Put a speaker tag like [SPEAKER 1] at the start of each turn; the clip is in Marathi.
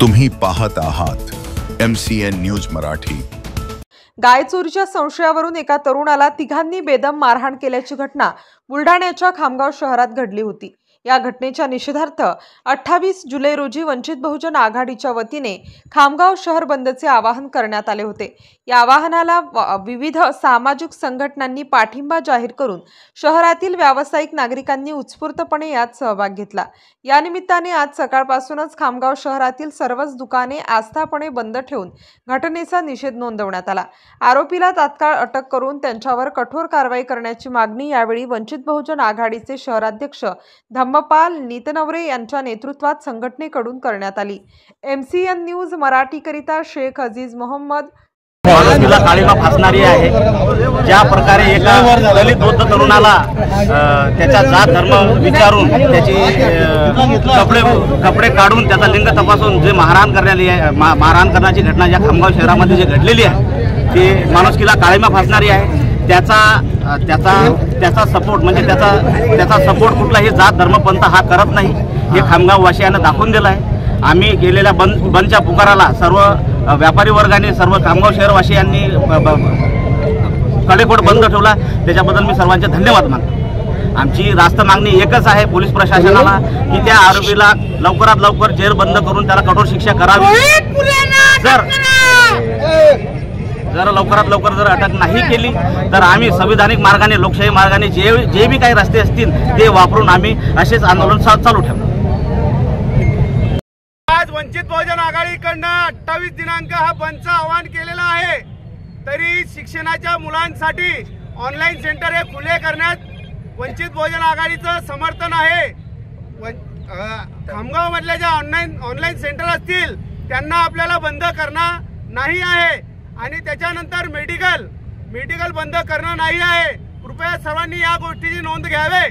[SPEAKER 1] तुम्ही पाहत आहात MCN न्यूज मराठी।
[SPEAKER 2] गाय चोरीच्या संशयावरून एका तरुणाला तिघांनी बेदम मारहाण केल्याची घटना बुलढाण्याच्या खामगाव शहरात घडली होती। या घटनेच्या निषेधार्थ 28 जुलै रोजी वंचित बहुजन आघाडीच्या वतीने खामगाव शहर बंदचे आवाहन करण्यात आले होते। या आवाहनाला विविध सामाजिक संघटनांनी पाठिंबा जाहीर करून शहरातील व्यावसायिक नागरिकांनी उत्स्फूर्तपणे यात सहभाग घेतला। या निमित्ताने आज सकाळपासूनच खामगाव शहरातील सर्वच दुकाने आस्थापणे बंद ठेवून घटनेचा निषेध नोंदवण्यात आला। आरोपीला तात्काळ अटक करून त्यांच्यावर कठोर कारवाई करण्याची मागणी यावेळी वंचित बहुजन आघाडीचे शहराध्यक्ष धम्मपाल नीतनवरे यांच्या नेतृत्वात संघटनेकडून करण्यात आली। MCN न्यूज मराठी करिता शेख अजीज मोहम्मद।
[SPEAKER 3] माणुसकीला काळीमा फासणारी आहे। ज्या प्रकारे एका दलित बौद्ध तरुणाला त्याचा जात धर्म विचारून त्याची कपडे काढून त्याचा लिंग तपासून जे मारहाण करण्याची घटना ज्या खामगाव शहरामध्ये जे घडलेली आहे ती माणुसकीला काळीमा फासणारी आहे। त्याचा सपोर्ट म्हणजे त्याचा सपोर्ट कुठलाही जात धर्मपंथ हा करत नाही हे खामगाव वासियांना दाखवून दिलं आहे। आम्ही गेलेल्या बंदच्या पुकाराला सर्व व्यापारी वर्गाने सर्व खामगाव शहरवासियांनी कडेकोट बंद ठेवला, त्याच्याबद्दल मी सर्वांचे धन्यवाद मानतो। आमची रास्त मागणी एकच आहे पोलीस प्रशासनाला की त्या आरोपीला लवकरात लवकर जेल बंद करून त्याला कठोर शिक्षा करावी। जर लवकरात लवकर जर अटक नाही केली तर आम्ही संविधानिक मार्गाने लोकशाही मार्गाने जे भी काही रस्ते असतील ते वापरून आम्ही असेच आंदोलन चालू ठेवू।
[SPEAKER 4] आज वंचित बहुजन आघाडीकडून 28 दिनांक हा बंदचं आवाहन केलेलं आहे, तरी शिक्षणाच्या मुलांसाठी ऑनलाईन सेंटर हे खुले करण्यात वंचित बहुजन आघाडीचं समर्थन आहे। खामगाव मधल्या ज्या ऑनलाईन सेंटर असतील त्यांना आपल्याला बंद करणं नाही आहे आणि त्याच्यानंतर मेडिकल बंद करणं नाही आहे। कृपया सर्वांनी या गोष्टीची नोंद घ्यावी।